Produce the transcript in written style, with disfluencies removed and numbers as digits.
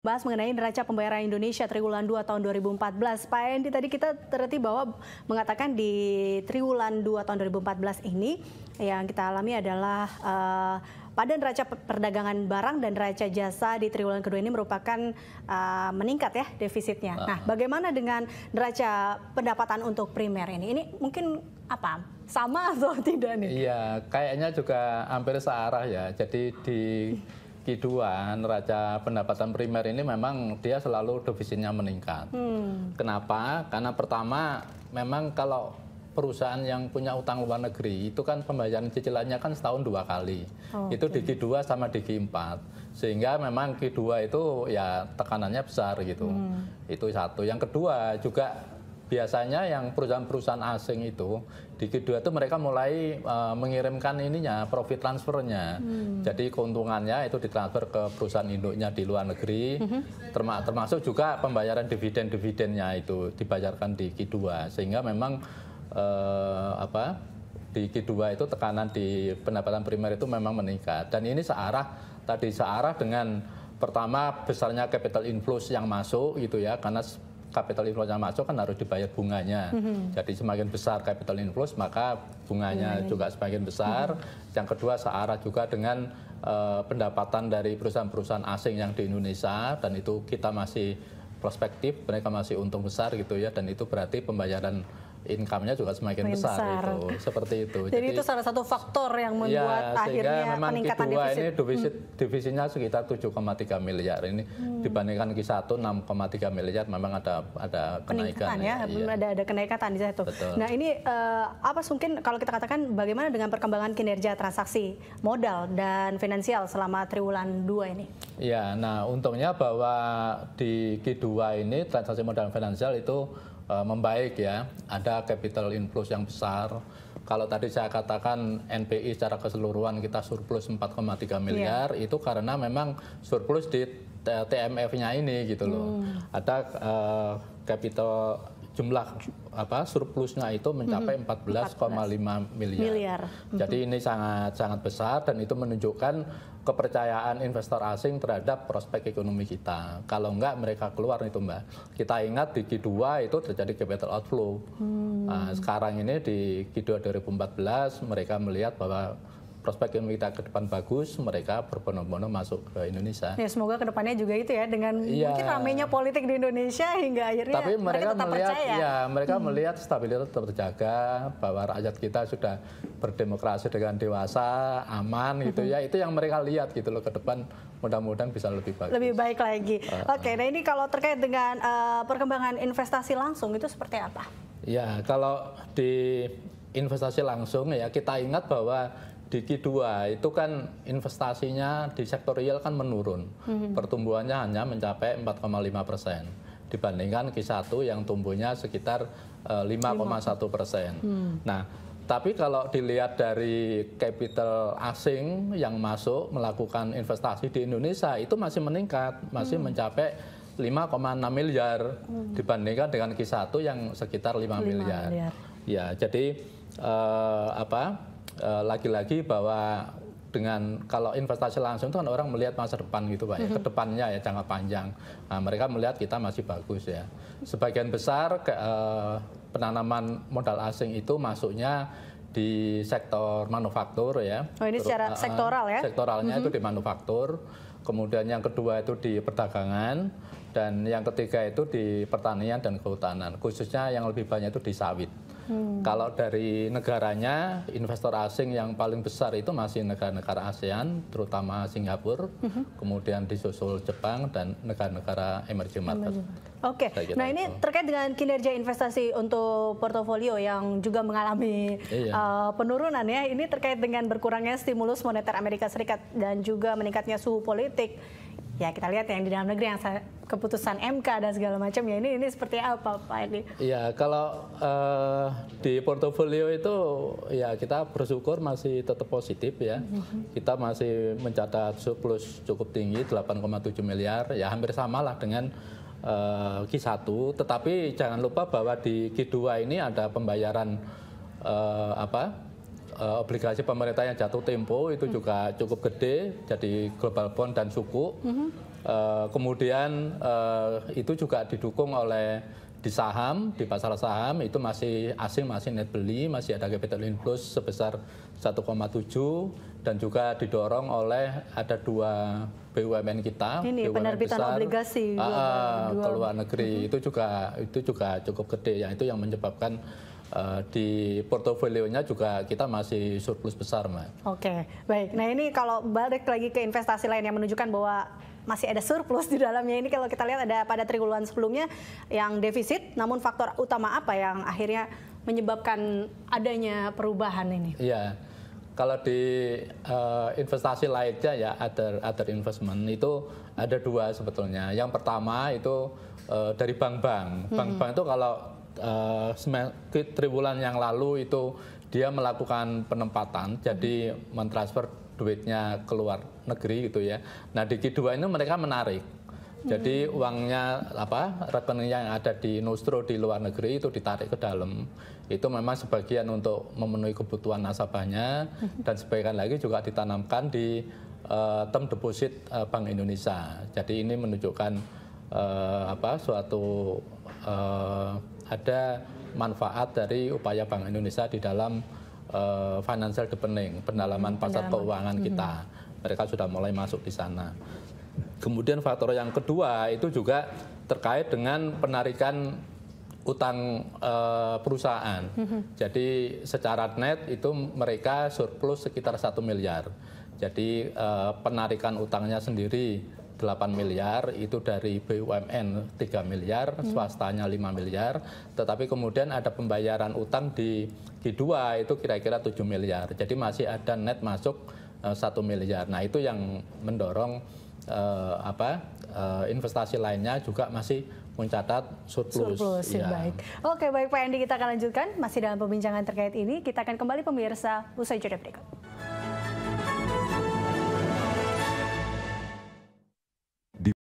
Bahas mengenai neraca pembayaran Indonesia triwulan 2 tahun 2014. Pak Endi, tadi kita terhenti bahwa mengatakan di triwulan 2 tahun 2014 ini yang kita alami adalah pada neraca perdagangan barang dan neraca jasa di triwulan kedua ini merupakan meningkat ya defisitnya. Nah, bagaimana dengan neraca pendapatan untuk primer ini? Ini mungkin apa? Sama atau tidak nih? Iya, kayaknya juga hampir searah ya. Jadi di Q2 neraca pendapatan primer ini memang dia selalu defisitnya meningkat. Kenapa? Karena pertama memang kalau perusahaan yang punya utang luar negeri itu kan pembayaran cicilannya kan setahun 2 kali. Itu di Q2 sama di Q4. Sehingga memang Q2 itu ya tekanannya besar gitu. Itu satu. Yang kedua juga biasanya yang perusahaan-perusahaan asing itu di Q2 itu mereka mulai mengirimkan ininya profit transfernya. Jadi keuntungannya itu ditransfer ke perusahaan induknya di luar negeri. Termasuk juga pembayaran dividen-dividennya itu dibayarkan di Q2 sehingga memang di Q2 itu tekanan di pendapatan primer itu memang meningkat. Dan ini searah dengan pertama besarnya capital inflows yang masuk gitu ya, karena capital inflows yang masuk kan harus dibayar bunganya. Jadi semakin besar capital inflows maka bunganya juga semakin besar. Yang kedua searah juga dengan pendapatan dari perusahaan-perusahaan asing yang di Indonesia, dan itu kita masih prospektif, mereka masih untung besar gitu ya, dan itu berarti pembayaran income-nya juga semakin besar. Itu seperti itu. Jadi itu salah satu faktor yang membuat akhirnya peningkatan defisit. Ini defisitnya sekitar 7,3 miliar ini dibandingkan Q1 6,3 miliar, memang ada kenaikan ya. Ada kenaikan di situ. Nah, ini apa mungkin kalau kita katakan bagaimana dengan perkembangan kinerja transaksi modal dan finansial selama triwulan 2 ini? Ya, nah untungnya bahwa di Q2 ini transaksi modal dan finansial itu membaik ya, ada capital inflows yang besar. Kalau tadi saya katakan NPI secara keseluruhan kita surplus 4,3 miliar, itu karena memang surplus di TMF-nya ini gitu loh. Ada capital jumlah surplusnya itu mencapai 14,5 miliar. Jadi ini sangat besar, dan itu menunjukkan kepercayaan investor asing terhadap prospek ekonomi kita. Kalau enggak mereka keluar itu Mbak. Kita ingat di Q2 itu terjadi capital outflow. Nah, sekarang ini di Q2 2014 mereka melihat bahwa prospek ekonomi kita ke depan bagus, mereka berbondong-bondong masuk ke Indonesia. Ya, semoga ke depannya juga itu ya, dengan mungkin ramainya politik di Indonesia hingga akhirnya tapi mereka tetap melihat, percaya. Ya, mereka melihat stabilitas tetap terjaga, bahwa rakyat kita sudah berdemokrasi dengan dewasa, aman gitu ya. Itu yang mereka lihat gitu loh, ke depan mudah-mudahan bisa lebih bagus. Lebih baik lagi. Oke, nah ini kalau terkait dengan perkembangan investasi langsung itu seperti apa? Ya, kalau di investasi langsung ya kita ingat bahwa di Q2 itu kan investasinya di sektor real kan menurun. Pertumbuhannya hanya mencapai 4,5% dibandingkan Q1 yang tumbuhnya sekitar 5,1%. Nah, tapi kalau dilihat dari capital asing yang masuk melakukan investasi di Indonesia itu masih meningkat, masih mencapai 5,6 miliar dibandingkan dengan Q1 yang sekitar 5 miliar. Ya, jadi lagi-lagi bahwa dengan kalau investasi langsung itu kan orang melihat masa depan gitu Pak ya, ke depannya ya, jangka panjang. Nah, mereka melihat kita masih bagus ya. Sebagian besar penanaman modal asing itu masuknya di sektor manufaktur ya. Oh, ini secara sektoral ya? Sektoralnya itu di manufaktur. Kemudian yang kedua itu di perdagangan, dan yang ketiga itu di pertanian dan kehutanan. Khususnya yang lebih banyak itu di sawit. Kalau dari negaranya, investor asing yang paling besar itu masih negara-negara ASEAN, terutama Singapura, kemudian disusul Jepang dan negara-negara emerging market. Oke, nah ini terkait dengan kinerja investasi untuk portofolio yang juga mengalami penurunan ya. Ini terkait dengan berkurangnya stimulus moneter Amerika Serikat dan juga meningkatnya suhu politik. Ya, kita lihat yang di dalam negeri, yang keputusan MK dan segala macam ya, ini seperti apa Pak Edi? Iya, kalau di portofolio itu ya kita bersyukur masih tetap positif ya. Kita masih mencatat surplus cukup tinggi 8,7 miliar, ya hampir sama lah dengan Q1. Tetapi jangan lupa bahwa di Q2 ini ada pembayaran obligasi pemerintah yang jatuh tempo itu juga cukup gede, jadi global bond dan suku. Kemudian itu juga didukung oleh di saham, di pasar saham itu masih asing, masih net beli, masih ada capital inflows sebesar 1,7 dan juga didorong oleh ada 2 BUMN kita, ini BUMN penerbitan besar, obligasi ke luar negeri itu juga cukup gede ya, itu yang menyebabkan di portofolionya juga kita masih surplus besar, Mbak. Oke, baik. Nah ini kalau balik lagi ke investasi lain yang menunjukkan bahwa masih ada surplus di dalamnya, ini kalau kita lihat ada pada triwulan sebelumnya yang defisit, namun faktor utama apa yang akhirnya menyebabkan adanya perubahan ini? Iya, kalau di investasi lainnya ya other investment itu ada 2 sebetulnya. Yang pertama itu dari bank-bank. Bank-bank itu kalau triwulan yang lalu itu dia melakukan penempatan, jadi mentransfer duitnya ke luar negeri gitu ya. Nah di Q2 ini mereka menarik. Jadi uangnya rekeningnya yang ada di Nostro di luar negeri itu ditarik ke dalam. Itu memang sebagian untuk memenuhi kebutuhan nasabahnya dan sebagian lagi juga ditanamkan di term deposit Bank Indonesia. Jadi ini menunjukkan suatu ada manfaat dari upaya Bank Indonesia di dalam financial deepening, pendalaman pasar keuangan kita. Mereka sudah mulai masuk di sana. Kemudian faktor yang kedua itu juga terkait dengan penarikan utang perusahaan. Jadi secara net itu mereka surplus sekitar 1 miliar. Jadi penarikan utangnya sendiri 8 miliar, itu dari BUMN 3 miliar, swastanya 5 miliar, tetapi kemudian ada pembayaran utang di Q2 itu kira-kira 7 miliar. Jadi masih ada net masuk 1 miliar. Nah itu yang mendorong investasi lainnya juga masih mencatat surplus. Ya. Baik. Oke, baik Pak Andi, kita akan lanjutkan masih dalam pembincangan terkait ini. Kita akan kembali pemirsa usai jeda berikut.